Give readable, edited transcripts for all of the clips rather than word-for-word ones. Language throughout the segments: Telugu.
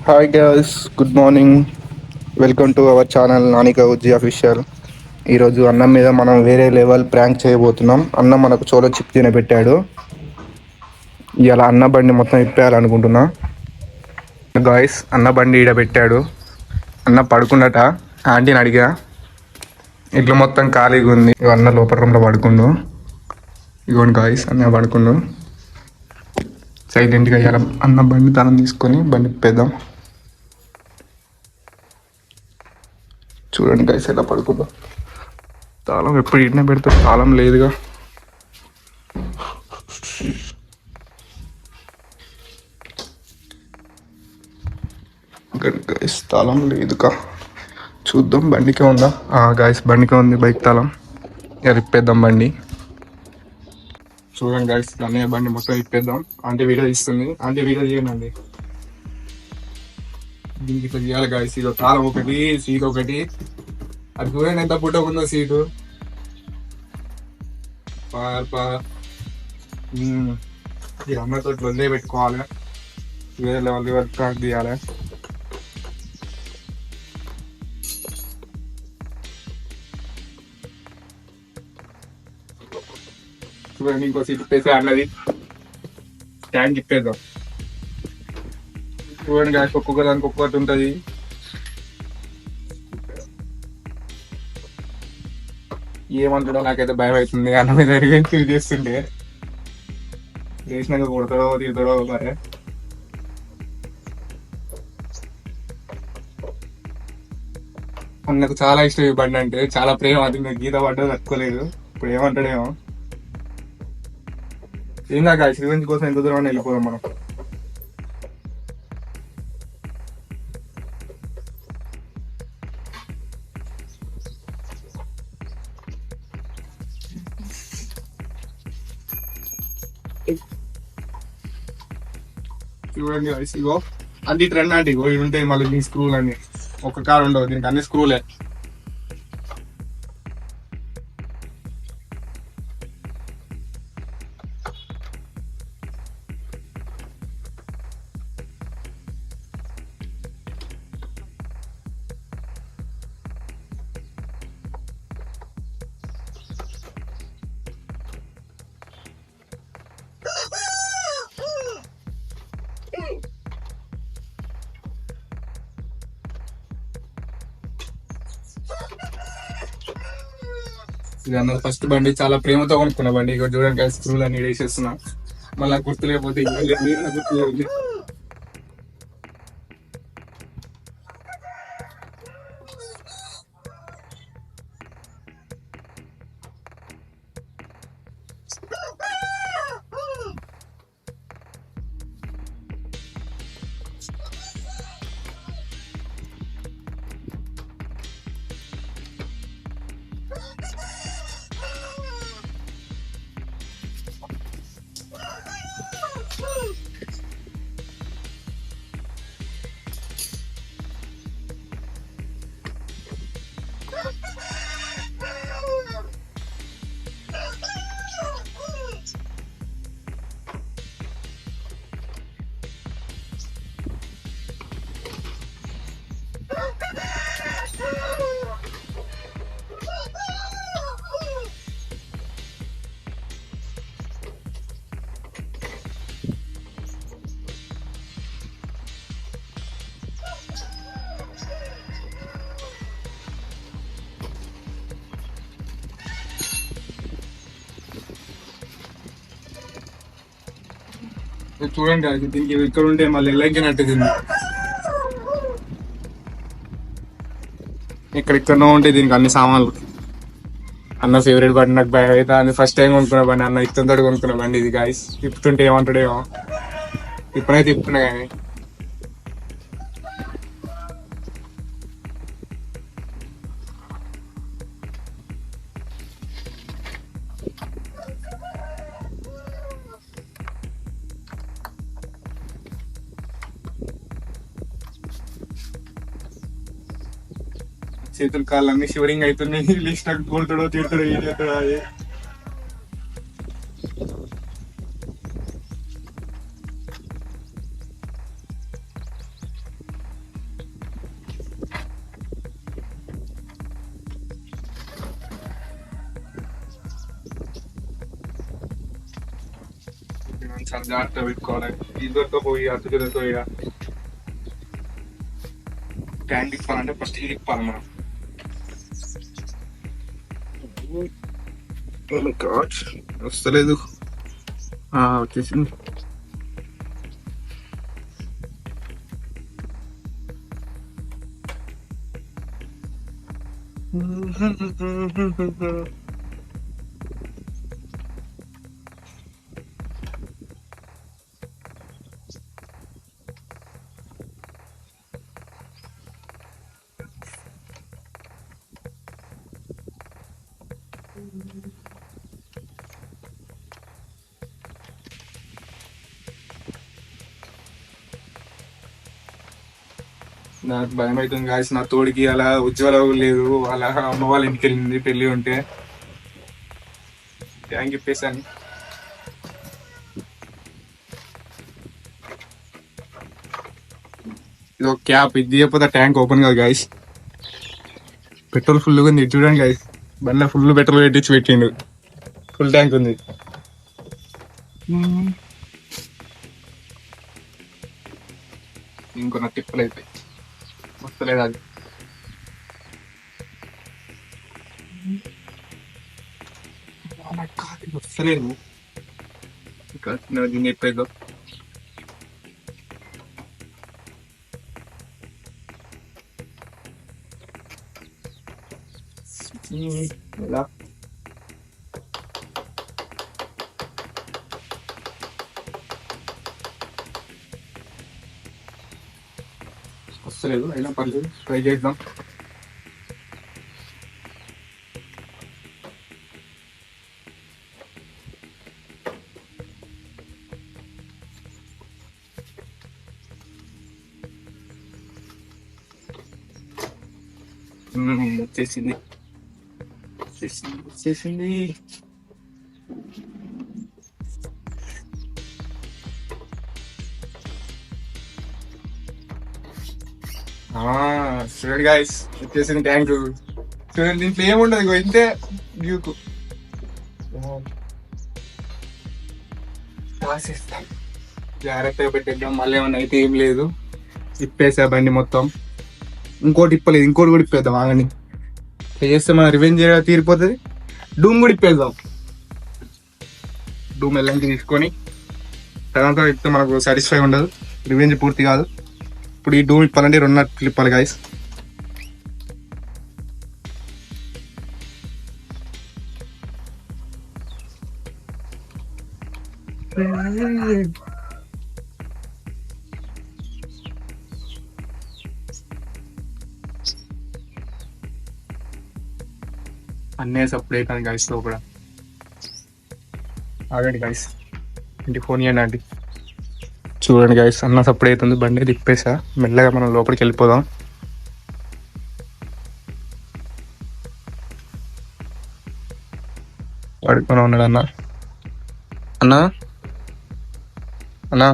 Hi girls, good morning. Welcome to our channel Nanika Ujji official. ఈరోజు అన్నం మీద మనం వేరే లెవెల్ ప్రాంక్ చేయబోతున్నాం. అన్నం మనకు చోలో చిప్ తినబెట్టాడు. ఇలా అన్న బండి మొత్తం ఇప్పేయాలనుకుంటున్నా. గాయస్, అన్న బండి ఈడ పెట్టాడు. అన్న పడుకున్నట. ఆంటీని అడిగా, ఇట్లా మొత్తం ఖాళీగా ఉంది. అన్న లోపల రూమ్లో పడుకుండు. ఇగోండి గాయస్, అన్న పడుకుండు. సైలెంట్గా ఇవ్వాలి. అన్న బండి తనం తీసుకొని బండి ఇప్పేద్దాం. చూడండి గైస్ ఎలా పడుకుందో. తాళం ఎప్పుడు ఇట్నే పెడితే తాళం లేదుగా. గైస్ తాళం లేదుగా. చూద్దాం బండికే ఉందా. గాయస్ బండికే ఉంది బైక్ తాళం. ఇక ఇప్పేద్దాం బండి. చూడండి గైస్, అన్నయ్య బండి మొత్తం ఇప్పేద్దాం. ఆంటీ వీడియో తీస్తుంది. ఆంటీ వీడియో చేయండి. దీనికి ఇట్లా చేయాలి గాయస్. ఇది తాళం ఒకటి, సీట్ ఒకటి. అది చూడండి ఎంత పుట్ట ఉందో సీటు. ఈ అమ్మతో వదిలే పెట్టుకోవాలి. వేరే లెవెల్ ట్రాక్ తీయాలి. చూడండి ఇంకో సీట్ ఇప్పేసి అన్నది ట్యాంక్ ఇప్పేద్దాం. చూడండి గాయస్, ఒక్కొక్క దానికి ఒక్కొక్కటి ఉంటుంది. ఏమంటాడో నాకైతే భయం అవుతుంది. అన్న మీద ఫీల్ చేస్తుంటే లేచినాక కొడతాడో తిడతాడో మరి. అన్నకు చాలా ఇష్టం ఈ బండి అంటే, చాలా ప్రేమ. అది మీకు గీత పడ్డా తట్టుకోలేదు. ఇప్పుడు ఏమంటాడేమో. ఏం కాక శ్రీవంతి కోసం ఎంత దూరం వెళ్ళిపోదాం మనం. చూడండి ఇగో అన్ని ట్రెండ్ అంటే ఇగో ఇవి ఉంటాయి. మళ్ళీ దీని స్క్రూలు అన్ని ఒక కార్ ఉండవు, దీనికి అన్ని స్క్రూలే. ఇది అన్న ఫస్ట్ బండి చాలా ప్రేమతో కొనుక్కున్న బండి. ఇక్కడ చూడండి స్క్రూలు అన్ని వేసేస్తున్నా. మళ్ళీ గుర్తు లేకపోతే గుర్తు. చూడండి అది దీనికి ఇక్కడ ఉంటే మళ్ళీ ఎల్లగినట్టు దీన్ని ఇక్కడెక్కడో ఉంటే దీనికి అన్ని సామాన్లు. అన్న ఫేవరెట్ బండి, నాకు భయం అయితే అది ఫస్ట్ టైం కొనుక్కున్న బండి. అన్న ఇత్తంతో కొనుక్కున్న బండి ఇది గాయస్. తిప్పుతుంటే ఏమంటాడేమో. ఇప్పుడైతే తిప్పుతున్నా కానీ చేతులు కాళ్ళన్నీ షివరింగ్ అవుతున్నాయి. లిస్ట్ కొడతాడో తిడతాడో ఏం చేస్తాడో అది. చాలా జాగ్రత్తగా పెట్టుకోవాలి. ఇద్దరితో పోయి అతిథులతో ఇక ట్యాంక్ తిప్పాలంటే ఫస్ట్ ఇది తిప్పాలి మనం. వస్తలేదు, వచ్చేసింది. నాకు భయం అవుతుంది గాయస్. నా తోడికి అలా ఉజ్వలం లేదు, అలా అమ్మ వాళ్ళ ఇంటికి వెళ్ళింది పెళ్లి ఉంటే. ట్యాంక్ ఇప్పేసాను. ఇది ఒక క్యాప్, ఇది తీయకపోతే ట్యాంక్ ఓపెన్ కాదు గాయస్. పెట్రోల్ ఫుల్గా ఉంది చూడండి గాయస్. బండ్లో ఫుల్ పెట్రోల్ పెట్టిండు, ఫుల్ ట్యాంక్ ఉంది. ఇంకొన్న టిప్పులు అయిపోయి వస్తలేదు అది. వస్తలేదు దీన్ని ఎప్పుడైదో. ఎలా వస్తలేదు, అయినా పర్లేదు, ట్రై చేద్దాం. వచ్చేసింది వచ్చేసింది. చూడండి గాయస్, వచ్చేసింది ట్యాంక్. చూడండి దీంట్లో ఏముండదు, ఇంతే డ్యూకు. జాగ్రత్తగా పెట్టేద్దాం, మళ్ళీ ఏమన్నా అయితే ఏం లేదు. ఇప్పేసా బండి మొత్తం. ఇంకోటి ఇప్పలేదు, ఇంకోటి కూడా ఇప్పేద్దాం. ఆగండి, చేస్తే మన రివెంజ్ తీరిపోతుంది. డూమ్ కూడా ఇప్పేద్దాం. డూమ్ ఎల్లంకి తీసుకొని తర్వాత ఇస్తే మనకు సాటిస్ఫై ఉండదు, రివెంజ్ పూర్తి కాదు. ఇప్పుడు ఈ డూమ్ ఇప్పాలంటే 2 నట్లు ఇప్పాలి గాయస్. అన్నీ సప్పుడు అయిపోయింది గాయస్ లోపల. ఆగండి గాయస్, ఇంటి ఫోన్ ఇవ్వండి ఆంటీ. చూడండి గాయస్, అన్న సప్పుడు అవుతుంది, బండి తిప్పేసా. మెల్లగా మనం లోపలికి వెళ్ళిపోదాం. పడుకొని ఉన్నాడు అన్న. అన్నా అన్నా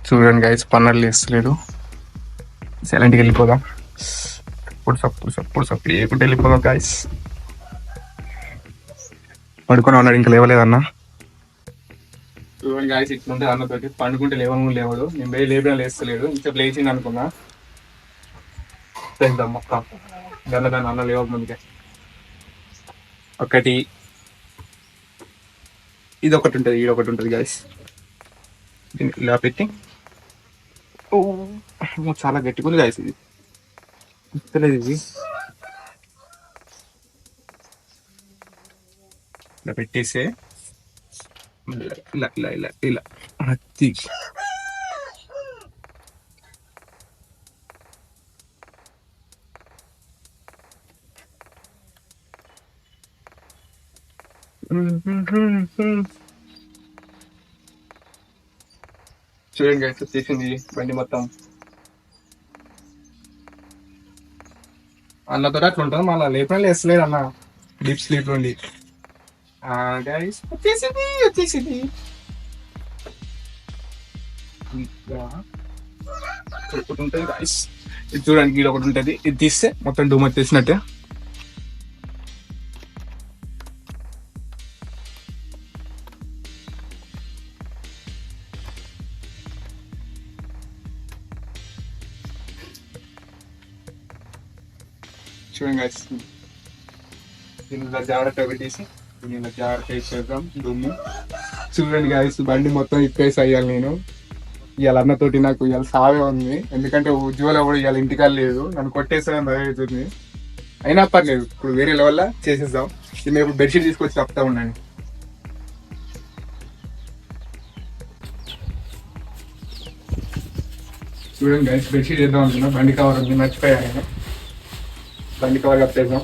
చూడండి గాయస్, పన్నర్లు వేస్తలేడు. సైలెంట్కి వెళ్ళిపోదాం. సప్పుడు ఏకుంటే వెళ్ళిపోదాం గాయస్. పడుకొని ఉన్నాడు, ఇంకా లేవలేదన్నా. చూడండి గాయస్, ఇట్లుంటే అన్నతోటి పండుకుంటే లేవడు. నేను పోయి లేపినా లేస్తలేడు. ఇంకా లేచింది అనుకున్నా. చేద్దాం మొత్తం దాన్ని అన్న లేవ ముందుకే. ఒకటి ఇది ఒకటి ఉంటుంది, ఇది ఒకటి ఉంటుంది గాయస్. ఇలా పెట్టి చాలా గట్టిగా ఉంది గాయస్. ఇది ఇస్తలేదు, ఇది ఇలా పెట్టేసే ఇలా ఇలా ఇలా ఇలా హత్తి. చూడండి గైస్, వచ్చేసింది బండి మొత్తం. అన్నతో అట్లా ఉంటుంది, మళ్ళీ లేపడం వేస్తలేదు అన్న, డీప్ స్లీప్ నుండి. గైస్ వచ్చేసింది. ఒకటి ఉంటుంది గైస్, ఇది చూడండి, ఇది ఒకటి ఉంటుంది. ఇది తీస్తే మొత్తం డూమ్ వచ్చేసినట్టే. చూడండి guys. దీన్ని ఇలా జాగ్రత్త పెట్టేసి దీన్ని ఇలా జాగ్రత్త ఇచ్చేద్దాం దుమ్ము. చూడండి గాయస్, బండి మొత్తం ఇప్పేసి అయ్యాలి నేను. ఇవాళ అన్నతోటి నాకు ఇవాళ సావే ఉంది, ఎందుకంటే ఉజ్వల కూడా ఇవాళ ఇంటికాడ లేదు, నన్ను కొట్టేసాను భయమవుతుంది. అయినా పర్లేదు, ఇప్పుడు వేరే లెవెల్లో చేసేద్దాం. నేను ఇప్పుడు బెడ్షీట్ తీసుకొచ్చి చెప్తా ఉండండి. చూడండి గైస్, బెడ్షీట్ చేద్దాం అనుకున్నా, బండి కవర్ ఉంది, మర్చిపోయాను నేను. బండి కవర్ కప్పేద్దాం.